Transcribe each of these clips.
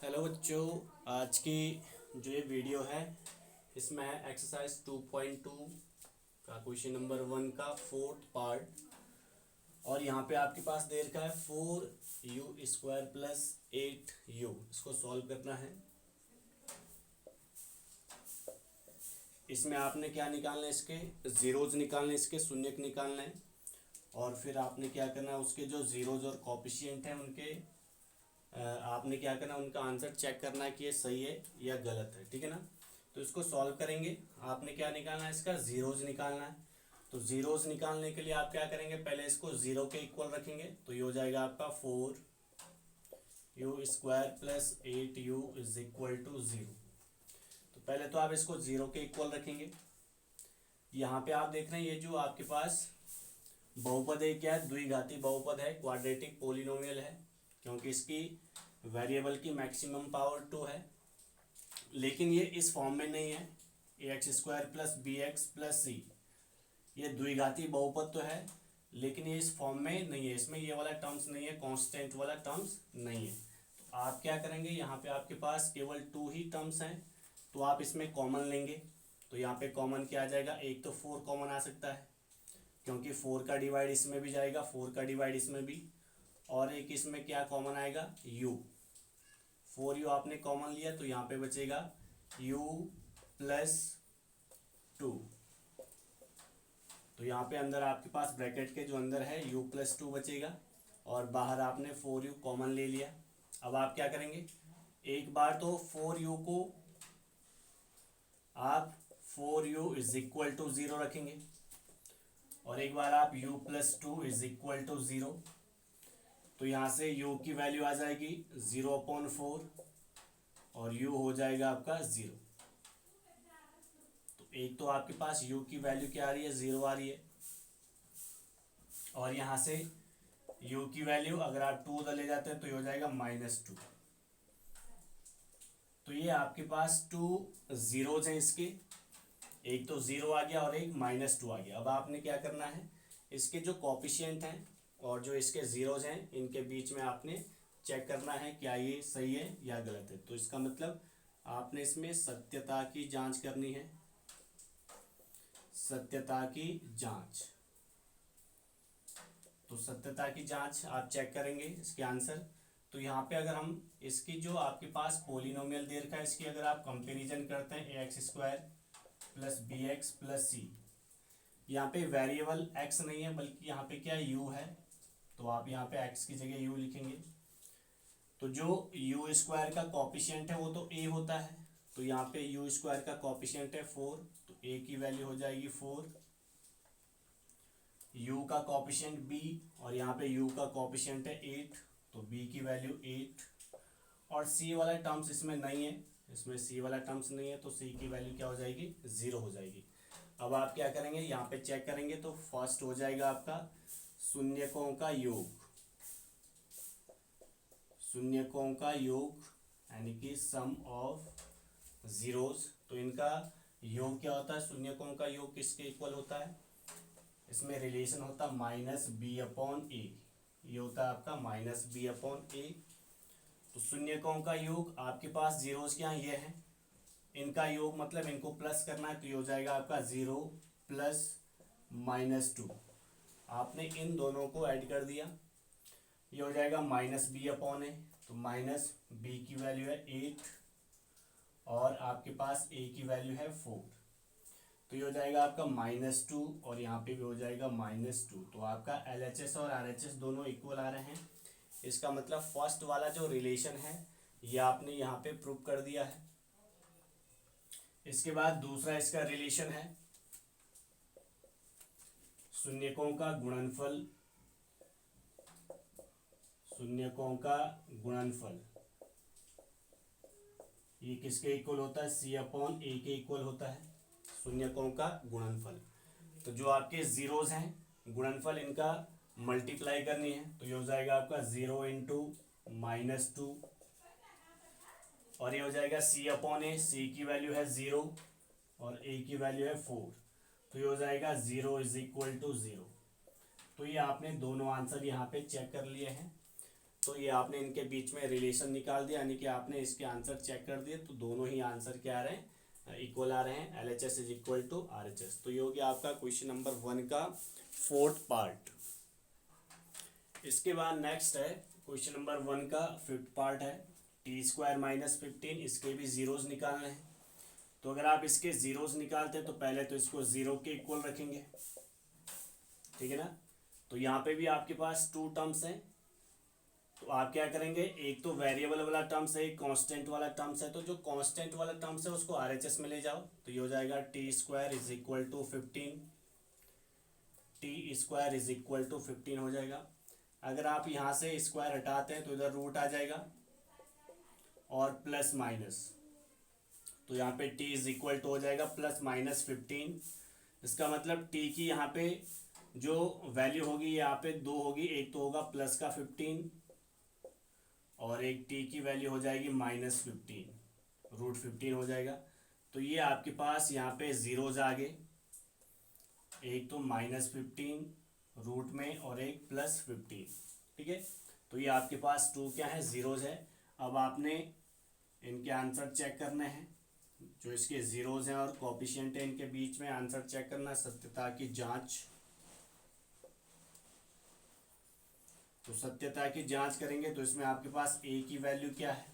Hello बच्चों। आज की जो ये वीडियो है इसमें है एक्सरसाइज 2.2 का क्वेश्चन नंबर 1 का फोर्थ पार्ट। और यहाँ पे आपके पास दे रखा है 4u² प्लस 8u। इसको सॉल्व करना है। इसमें आपने क्या निकालना है, इसके ज़ीरोज़ निकालने, इसके शून्यक निकालना है। और फिर आपने क्या करना है, उसके जो ज़ीरोज़ और कोफिशिएंट हैं उनके आपने क्या करना है, उनका आंसर चेक करना है कि ये सही है या गलत है। ठीक है ना। तो इसको सॉल्व करेंगे। आपने क्या निकालना है, इसका ज़ीरोज़ निकालना है। तो ज़ीरोज़ निकालने के लिए आप क्या करेंगे, पहले इसको ज़ीरो के इक्वल रखेंगे। तो ये हो जाएगा आपका 4u² plus 8u is equal to 0। तो पहले तो आप इसको ज़ीरो के इक्वल रखेंगे। यहाँ पे आप देख रहे हैं ये जो आपके पास बहुपद है, क्या है, द्विघाती बहुपद है, क्वाड्रेटिक पोलिनोमियल है, क्योंकि इसकी वेरिएबल की मैक्सिमम पावर 2 है। लेकिन ये इस फॉर्म में नहीं है, ax² plus bx plus c। ये द्विघाती बहुपद तो है लेकिन ये इस फॉर्म में नहीं है, इसमें ये वाला टर्म्स नहीं है, कांस्टेंट वाला टर्म्स नहीं है। तो आप क्या करेंगे, यहाँ पे आपके पास केवल 2 ही टर्म्स हैं, तो आप इसमें कॉमन लेंगे। तो यहाँ पे कॉमन क्या आ जाएगा, एक तो 4 कॉमन आ सकता है क्योंकि 4 का डिवाइड इसमें भी जाएगा, 4 का डिवाइड इसमें भी। और एक इसमें क्या कॉमन आएगा, u। 4u आपने कॉमन लिया तो यहाँ पे बचेगा u प्लस 2। तो यहाँ पे अंदर आपके पास ब्रैकेट के जो अंदर है u प्लस 2 बचेगा और बाहर आपने 4u कॉमन ले लिया। अब आप क्या करेंगे, एक बार तो 4u को आप 4u इज इक्वल टू 0 रखेंगे और एक बार आप u plus 2 is equal to 0। तो यहाँ से u की वैल्यू आ जाएगी 0/4 और u हो जाएगा आपका 0। तो एक तो आपके पास u की वैल्यू क्या आ रही है, 0 आ रही है। और यहाँ से u की वैल्यू अगर आप 2 उधर ले जाते हैं तो ये हो जाएगा -2। तो ये आपके पास 2 ज़ीरोज़ हैं इसके, एक तो 0 आ गया और एक -2 आ गया। अब आपने क्या करना है, इसके जो कोफिशिएंट हैं और जो इसके ज़ीरोज़ हैं इनके बीच में आपने चेक करना है क्या ये सही है या गलत है। तो इसका मतलब आपने इसमें सत्यता की जांच करनी है, सत्यता की जांच। तो सत्यता की जांच आप चेक करेंगे इसके आंसर। तो यहाँ पे अगर हम इसकी जो आपके पास पोलिनोमियल दे रखा है इसकी अगर आप कंपैरिजन करते हैं ax² plus bx plus c, यहाँ पे वेरिएबल x नहीं है बल्कि यहाँ पे क्या u है, तो आप यहाँ पे x की जगह u लिखेंगे। तो जो u² का कोफिशिएंट है वो तो a होता है, तो यहाँ पे u² का कोफिशिएंट है 4, तो a की वैल्यू हो जाएगी 4। u का कोफिशिएंट b और यहाँ पे u का कोफिशिएंट है 8, तो b की वैल्यू 8। और c वाला टर्म्स इसमें नहीं है, इसमें c वाला टर्म्स नहीं है, तो c की वैल्यू क्या हो जाएगी, 0 हो जाएगी। अब आप क्या करेंगे, यहाँ पे चेक करेंगे तो फर्स्ट हो जाएगा आपका शून्यकों का योग, शून्यकों का योग यानी कि सम ऑफ ज़ीरोज़। तो इनका योग क्या होता है, शून्यकों का योग किसके इक्वल होता है, इसमें रिलेशन होता है -b/a। ये होता है आपका -b/a। तो शून्यकों का योग आपके पास ज़ीरोज़ क्या ये हैं, इनका योग मतलब इनको प्लस करना है, तो ये हो जाएगा आपका 0 प्लस -2। आपने इन दोनों को ऐड कर दिया, ये हो जाएगा -b/a। तो -b की वैल्यू है 8 और आपके पास a की वैल्यू है 4, तो ये हो जाएगा आपका -2 और यहाँ पे भी हो जाएगा -2। तो आपका LHS और RHS दोनों इक्वल आ रहे हैं। इसका मतलब फर्स्ट वाला जो रिलेशन है ये आपने यहाँ पे प्रूव कर दिया है। इसके बाद दूसरा इसका रिलेशन है शून्यकों का गुणनफल, शून्यकों का गुणनफल ये किसके इक्वल होता है, c/a के इक्वल होता है, शून्यकों का गुणनफल। तो जो आपके ज़ीरोज़ हैं गुणनफल इनका मल्टीप्लाई करनी है, तो ये हो जाएगा आपका 0 × -2 और ये हो जाएगा c/a। c की वैल्यू है 0 और a की वैल्यू है 4, तो ये हो जाएगा 0 इज इक्वल टू 0। तो ये आपने दोनों आंसर यहाँ पे चेक कर लिए हैं। तो ये आपने इनके बीच में रिलेशन निकाल दिया, यानी कि आपने इसके आंसर चेक कर दिए, तो दोनों ही आंसर क्या आ रहे हैं, इक्वल आ रहे हैं। LHS is equal to RHS। तो ये हो गया आपका क्वेश्चन नंबर 1 का 4th पार्ट। इसके बाद नेक्स्ट है क्वेश्चन नंबर 1 का 5th पार्ट है, t² माइनस 15। इसके भी जीरोज निकालने हैं। तो अगर आप इसके जीरोज निकालते हैं तो पहले तो इसको जीरो के इक्वल रखेंगे, ठीक है ना। तो यहाँ पे भी आपके पास 2 टर्म्स हैं, तो आप क्या करेंगे, एक तो वेरिएबल वाला टर्म्स है, एक कांस्टेंट वाला टर्म्स है। तो जो कांस्टेंट वाला टर्म्स है उसको RHS में ले जाओ, तो ये हो जाएगा t² is equal to 15, t² is equal to 15 हो जाएगा। अगर आप यहाँ से स्क्वायर हटाते हैं तो इधर रूट आ जाएगा और प्लस माइनस, तो यहाँ पे t इज इक्वल टू हो जाएगा प्लस माइनस 15। इसका मतलब t की यहाँ पे जो वैल्यू होगी यहाँ पे 2 होगी, एक तो होगा प्लस का 15 और एक t की वैल्यू हो जाएगी माइनस 15, रूट 15 हो जाएगा। तो ये आपके पास यहाँ पे जीरोज आ गए, एक तो माइनस 15 रूट में और एक प्लस 15, ठीक है। तो ये आपके पास 2 क्या है, जीरोज है। अब आपने इनके आंसर चेक करने हैं, जो इसके जीरोज हैं और कोएफिशिएंट है इनके बीच में आंसर चेक करना है, सत्यता की जांच। तो सत्यता की जांच करेंगे तो इसमें आपके पास a की वैल्यू क्या है,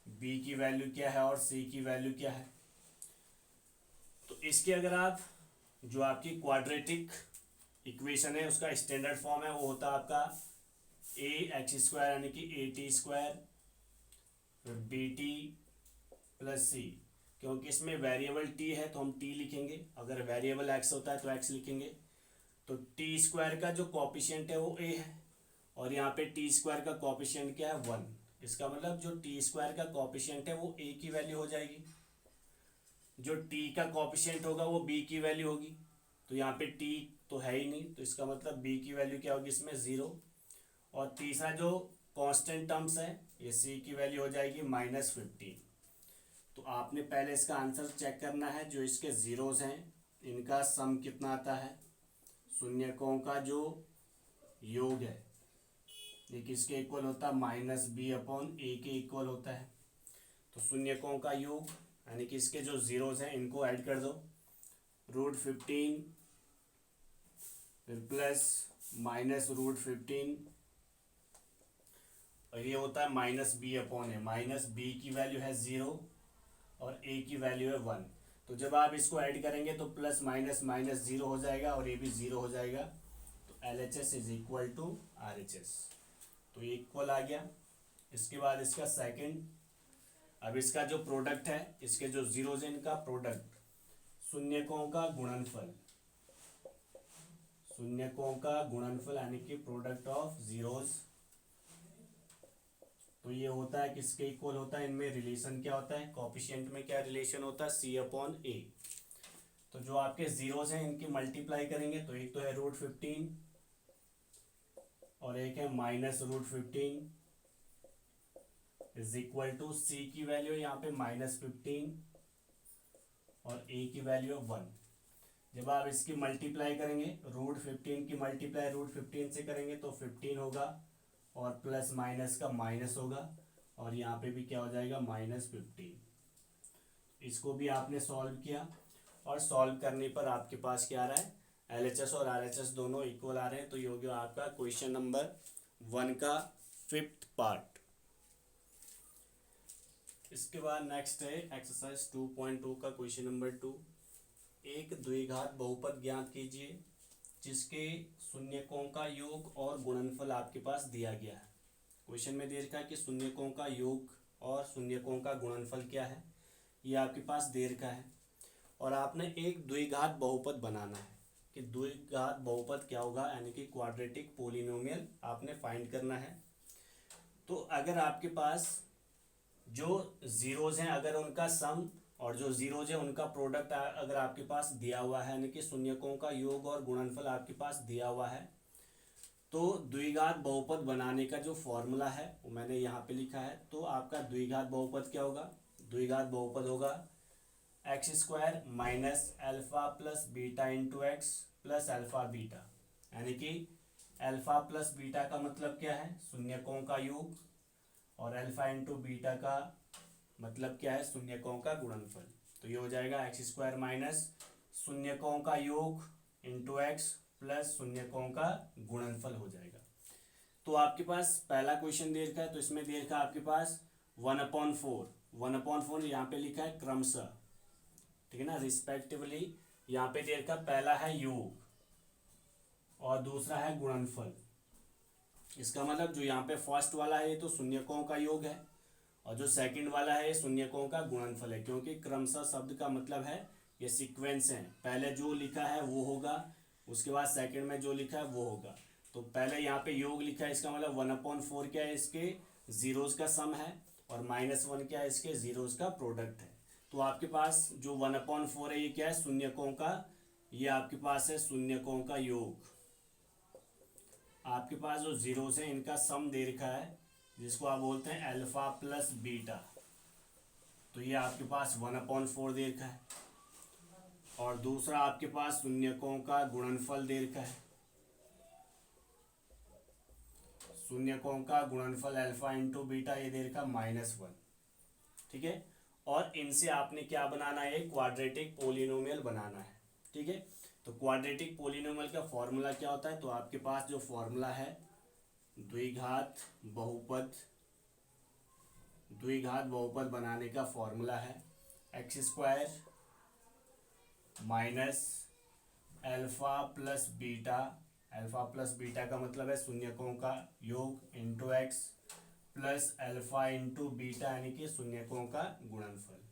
b की वैल्यू क्या है और c की वैल्यू क्या है। तो इसके अगर आप जो आपकी क्वाड्रेटिक इक्वेशन है उसका स्टैंडर्ड फॉर्म है वो होता है आपका ax² यानी कि at² फिर bt प्लस c। क्योंकि इसमें वेरिएबल t है तो हम t लिखेंगे, अगर वेरिएबल x होता है तो x लिखेंगे। तो t² का जो कोएफिशिएंट है वो a है और यहाँ पे t² का कोएफिशिएंट क्या है, 1। इसका मतलब जो t² का कोएफिशिएंट है वो a की वैल्यू हो जाएगी, जो t का कोएफिशिएंट होगा वो b की वैल्यू होगी। तो यहाँ पे t तो है ही नहीं, तो इसका मतलब b की वैल्यू क्या होगी इसमें, 0। और तीसरा जो कांस्टेंट टर्म्स है ये c की वैल्यू हो जाएगी माइनस 15। तो आपने पहले इसका आंसर चेक करना है, जो इसके जीरोज हैं इनका सम कितना आता है, शून्यकों का जो योग है ये किसके इक्वल होता है, माइनस b अपॉन a के इक्वल होता है। तो शून्यकों का योग यानी कि इसके जो जीरोज हैं इनको ऐड कर दो, रूट 15 फिर प्लस माइनस रूट 15 और ये होता है minus b upon a। Minus b की वैल्यू है 0 और a की वैल्यू है 1। तो जब आप इसको ऐड करेंगे तो प्लस माइनस माइनस 0 हो जाएगा और ये भी 0 हो जाएगा। तो LHS is equal to RHS, तो ये इक्वल आ गया। इसके बाद इसका सेकंड, अब इसका जो प्रोडक्ट है, इसके जो जीरोज हैं इनका प्रोडक्ट, शून्यकों का गुणनफल, शून्यकों का गुणनफल यानी कि प्रोडक्ट ऑफ जीरोज। तो ये होता है किसके इक्वल होता है, इनमें रिलेशन क्या होता है, कोएफिशिएंट में क्या रिलेशन होता है, c अपॉन a। तो जो आपके जीरोज हैं इनकी मल्टीप्लाई करेंगे तो एक तो है रूट 15 और एक है minus root 15 is equal to c की वैल्यू यहाँ पे माइनस 15 और a की वैल्यू 1। जब आप इसकी मल्टीप्लाई करेंगे, रूट 15 की मल्टीप्लाई रूट 15 से करेंगे तो 15 होगा और प्लस माइनस का माइनस होगा और यहाँ पे भी क्या हो जाएगा, माइनस 15। इसको भी आपने सॉल्व किया और सॉल्व करने पर आपके पास क्या आ रहा है, LHS और RHS दोनों इक्वल आ रहे हैं। तो ये हो गया आपका क्वेश्चन नंबर 1 का 5th पार्ट। इसके बाद नेक्स्ट है एक्सरसाइज 2.2 का क्वेश्चन नंबर 2। एक द्विघात बहुपद ज्ञात कीजिए जिसके शून्यकों का योग और गुणनफल आपके पास दिया गया है। क्वेश्चन में दे रखा है कि शून्यकों का योग और शून्यकों का गुणनफल क्या है, ये आपके पास दे रखा है और आपने एक द्विघात बहुपद बनाना है कि द्विघात बहुपद क्या होगा, यानी कि क्वाड्रेटिक पोलिनोमियल आपने फाइंड करना है। तो अगर आपके पास जो जीरोज हैं अगर उनका सम और जो जीरोज है उनका प्रोडक्ट अगर आपके पास दिया हुआ है, यानी कि शून्यकों का योग और गुणनफल आपके पास दिया हुआ है, तो द्विघात बहुपद बनाने का जो फॉर्मूला है वो मैंने यहाँ पे लिखा है। तो आपका द्विघात बहुपद क्या होगा, द्विघात बहुपद होगा x² minus alpha plus beta into x plus alpha beta, यानी कि अल्फा प्लस बीटा का मतलब क्या है, शून्यकों का योग, और अल्फा इंटू बीटा का मतलब क्या है, शून्यकों का गुणनफल। तो ये हो जाएगा एक्स स्क्वायर माइनस शून्यकों का योग इंटू एक्स प्लस शून्यकों का गुणनफल हो जाएगा। तो आपके पास पहला क्वेश्चन दे रखा है, तो इसमें दे रखा है आपके पास 1/4, 1/4 यहाँ पे लिखा है क्रमशः, ठीक है ना, रिस्पेक्टिवली। यहाँ पे दे रखा पहला है योग और दूसरा है गुणनफल। इसका मतलब जो यहाँ पे फर्स्ट वाला है ये तो शून्यकों का योग है, और जो सेकंड वाला है ये शून्यकों का गुणनफल है, क्योंकि क्रमशः शब्द का मतलब है ये सीक्वेंस है, पहले जो लिखा है वो होगा, उसके बाद सेकंड में जो लिखा है वो होगा। तो पहले यहाँ पे योग लिखा है, इसका मतलब 1/4 क्या है, इसके जीरोस का सम है, और -1 क्या है, इसके जीरोस का प्रोडक्ट है। तो आपके पास जो 1/4 है ये क्या है, शून्यकों का, ये आपके पास है शून्यकों का योग। आपके पास जो जीरोस है इनका सम दे रखा है, जिसको आप बोलते हैं अल्फा प्लस बीटा। तो ये आपके पास 1/4 दे रखा है, और दूसरा आपके पास शून्यकों का गुणनफल दे रखा है, शून्यकों का गुणनफल अल्फा इंटू बीटा ये दे रखा -1, ठीक है। और इनसे आपने क्या बनाना है, क्वाड्रेटिक पोलिनोमियल बनाना है, ठीक है। तो क्वाड्रेटिक पोलिनोमियल का फॉर्मूला क्या होता है, तो आपके पास जो फॉर्मूला है द्विघात बहुपद बनाने का फॉर्मूला है x square minus alpha plus beta, alpha plus beta का मतलब है शून्यकों का योग into x plus alpha into beta यानी कि शून्यकों का गुणनफल।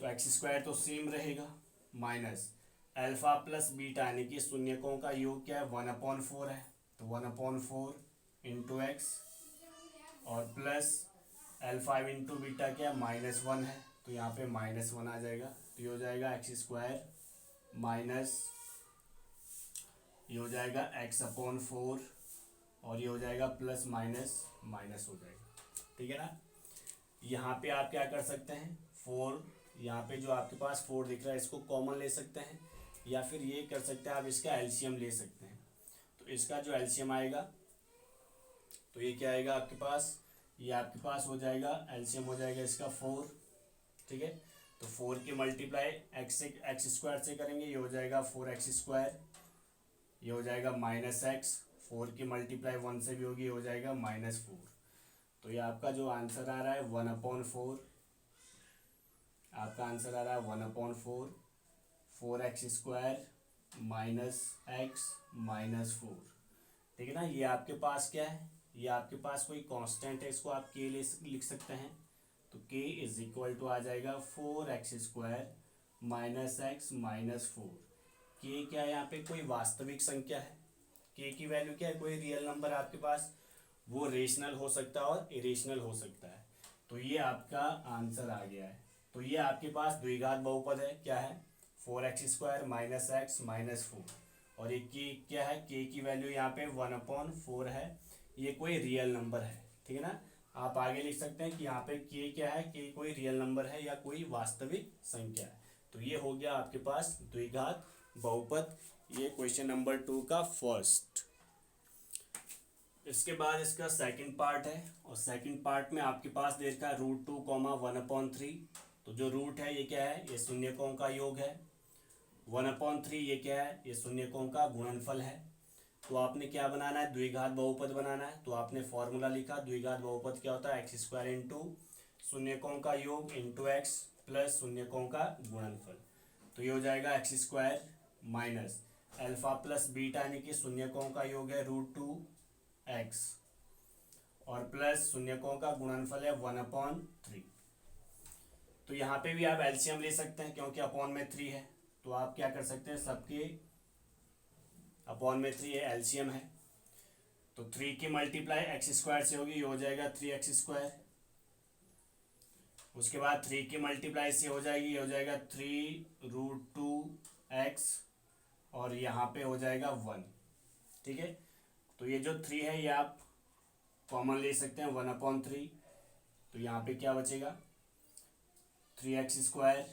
तो एक्स स्क्वायर तो सेम रहेगा, माइनस अल्फा प्लस बीटा यानी कि शून्यकों का योग क्या है, 1/4 है, तो 1/4 इंटू एक्स, और प्लस अल्फा इंटू बीटा क्या -1 है, तो यहाँ पे -1 आ जाएगा। तो ये हो जाएगा एक्स स्क्वायर माइनस, ये हो जाएगा x/4, और ये हो जाएगा प्लस माइनस माइनस हो जाएगा, ठीक है ना। यहाँ पे आप क्या कर सकते हैं, 4, यहाँ पे जो आपके पास 4 दिख रहा है इसको कॉमन ले सकते हैं, या फिर ये कर सकते हैं आप इसका एलसीएम ले सकते हैं। तो इसका जो एलसीएम आएगा तो ये क्या आएगा आपके पास, ये आपके पास हो जाएगा एलसीएम हो जाएगा इसका 4, ठीक है। तो 4 की मल्टीप्लाई एक्स स्क्वायर से करेंगे, ये हो जाएगा 4x², ये हो जाएगा -x, 4 की मल्टीप्लाई 1 से भी होगी, ये हो जाएगा -4। तो ये आपका जो आंसर आ रहा है 1/4, आपका आंसर आ रहा है 1/4, 4x² -x -4, ठीक है ना। ये आपके पास क्या है, ये आपके पास कोई कांस्टेंट है, इसको आप k लिख सकते हैं। तो k = आ जाएगा 4x² -x -4। k क्या है, यहाँ पे कोई वास्तविक संख्या है, k की वैल्यू क्या है, कोई रियल नंबर आपके पास, वो रेशनल हो सकता है और इरेशनल हो सकता है। तो ये आपका आंसर आ गया है। तो ये आपके पास द्विघात बहुपद है, क्या है, 4x² -x -4, और ये k क्या है, k की वैल्यू यहाँ पे 1/4 है, ये कोई रियल नंबर है, ठीक है ना। आप आगे लिख सकते हैं कि यहाँ पे k क्या है, k कोई रियल नंबर है या कोई वास्तविक संख्या है। तो ये हो गया आपके पास द्विघात बहुपद, ये क्वेश्चन नंबर 2 का फर्स्ट। इसके बाद इसका सेकंड पार्ट है, और सेकंड पार्ट में आपके पास दे रखा है √2, 1/3। तो जो रूट है ये क्या है, ये शून्यकों का योग है, 1/3 ये क्या है, ये शून्यकों का गुणनफल है। तो आपने क्या बनाना है, द्विघात बहुपद बनाना है। तो आपने फॉर्मूला लिखा, द्विघात बहुपद क्या होता है, x² इंटू शून्यकों का योग इंटू एक्स प्लस शून्यकों का गुणनफल। तो ये हो जाएगा x² minus alpha plus beta यानी कि शून्यकों का योग है √2x, और प्लस शून्यकों का गुणनफल है 1/3। तो यहाँ पे भी आप एलसीएम ले सकते हैं, क्योंकि अपॉन में 3 है, तो आप क्या कर सकते हैं, सबके अपॉन में 3 है, एलसीएम है। तो 3 की मल्टीप्लाई x² से होगी, ये हो जाएगा 3x²। उसके बाद 3 की मल्टीप्लाई से हो जाएगी, ये हो जाएगा 3√2x, और यहाँ पे हो जाएगा 1, ठीक है। तो ये जो 3 है ये आप कॉमन ले सकते हैं, 1/3। तो यहाँ पे क्या बचेगा, 3x²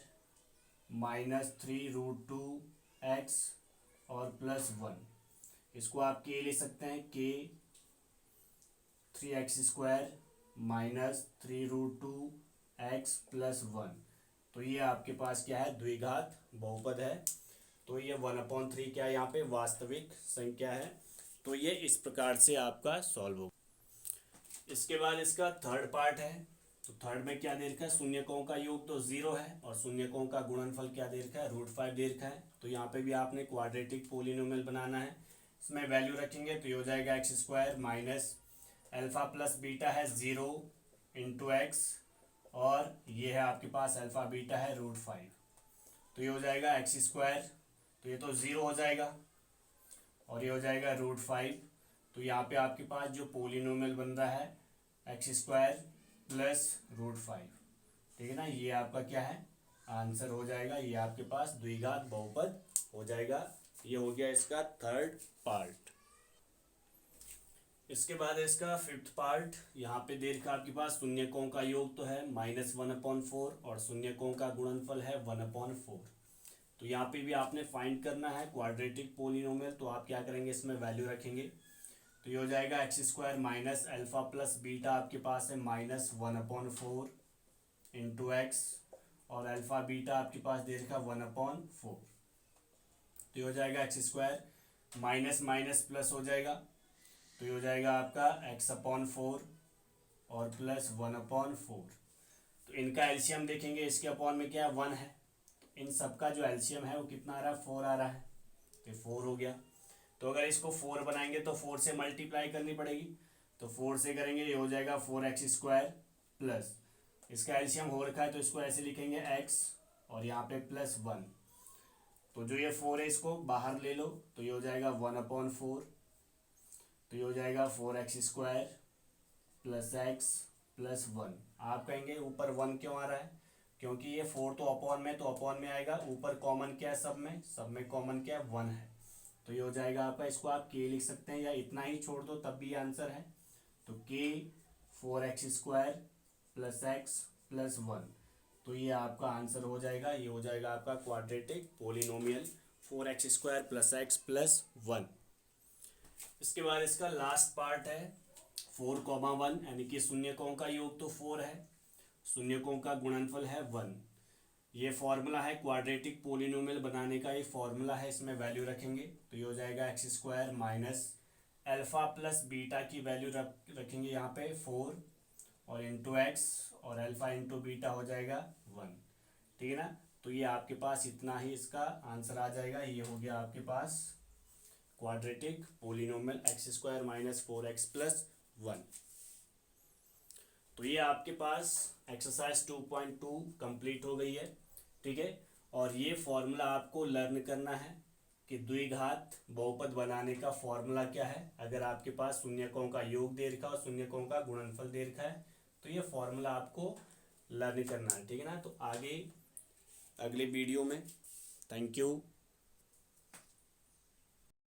-3√2x और +1, इसको आप के लिख सकते हैं, के 3x² माइनस 3√2x+1। तो ये आपके पास क्या है, द्विघात बहुपद है। तो ये 1/3 क्या है, यहाँ पे वास्तविक संख्या है। तो ये इस प्रकार से आपका सॉल्व होगा। इसके बाद इसका थर्ड पार्ट है। तो थर्ड में क्या दे रखा है, शून्यकों का योग तो 0 है और शून्यकों का गुणनफल क्या दे रखा है, √5 दे रखा है। तो यहाँ पे भी आपने क्वाड्रेटिक पोलिनोमियल बनाना है। इसमें वैल्यू रखेंगे तो ये हो जाएगा x² minus alpha plus beta है 0 इंटू एक्स, और ये है आपके पास अल्फा बीटा है √5। तो ये हो जाएगा x², तो ये तो 0 हो जाएगा और ये हो जाएगा √5। तो यहाँ पे आपके पास जो पोलिनोमियल बन रहा है x² प्लस √5, ठीक है ना। ये आपका क्या है, आंसर हो जाएगा। ये आपके पास द्विघात बहुपद हो जाएगा। ये हो गया इसका थर्ड पार्ट। इसके बाद इसका फिफ्थ पार्ट, यहाँ पे दे रखा आपके पास शून्यकों का योग तो है -1/4 और शून्यकों का गुणनफल है 1/4। तो यहाँ पे भी आपने फाइंड करना है क्वाड्रेटिक पोलिनोमियल। तो आप क्या करेंगे, इसमें वैल्यू रखेंगे तो ये हो जाएगा x² minus alpha plus beta आपके पास है -1/4 इंटू एक्स, और अल्फा बीटा आपके पास दे रखा 1/4। तो ये हो जाएगा x² माइनस माइनस प्लस हो जाएगा, तो ये हो जाएगा आपका x/4 और प्लस 1/4। तो इनका एलसीएम देखेंगे, इसके अपॉन में क्या है, 1 है। इन सबका जो एलसीएम है वो कितना आ रहा है, 4 आ रहा है। तो 4 हो गया। तो अगर इसको 4 बनाएंगे तो 4 से मल्टीप्लाई करनी पड़ेगी। तो 4 से करेंगे, ये हो जाएगा 4x² प्लस, इसका एलसीएम हो रखा है तो इसको ऐसे लिखेंगे x और यहाँ पे +1। तो जो ये 4 है इसको बाहर ले लो तो ये हो जाएगा 1/4। तो ये हो जाएगा 4x² प्लस x प्लस 1। आप कहेंगे ऊपर 1 क्यों आ रहा है, क्योंकि ये 4 तो अपॉन में, तो अपॉन में आएगा। ऊपर कॉमन क्या है, सब में कॉमन क्या है, 1 है। तो ये हो जाएगा आपका, इसको आप k लिख सकते हैं या इतना ही छोड़ दो तब भी आंसर है। तो k 4x² plus x plus 1। तो ये आपका आंसर हो जाएगा। ये हो जाएगा आपका quadratic polynomial 4x² plus x plus 1। इसके बाद इसका लास्ट पार्ट है 4,1, यानी कि शून्यकों का योग तो 4 है, शून्यकों का गुणनफल है 1। ये फॉर्मूला है क्वाड्रेटिक पोलिनोमियल बनाने का, ये फॉर्मूला है। इसमें वैल्यू रखेंगे तो ये हो जाएगा x² minus alpha plus beta की वैल्यू रखेंगे यहाँ पे 4 और इंटू एक्स, और अल्फा इंटू बीटा हो जाएगा 1, ठीक है ना। तो ये आपके पास इतना ही इसका आंसर आ जाएगा। ये हो गया आपके पास quadratic polynomial x² minus 4x plus 1। तो ये आपके पास एक्सरसाइज 2.2 कंप्लीट हो गई है, ठीक है। और ये फॉर्मूला आपको लर्न करना है कि द्विघात बहुपद बनाने का फॉर्मूला क्या है। अगर आपके पास शून्यकों का योग दे रखा है और शून्यकों का गुणनफल दे रखा है तो ये फॉर्मूला आपको लर्न करना है, ठीक है ना। तो आगे अगले वीडियो में, थैंक यू।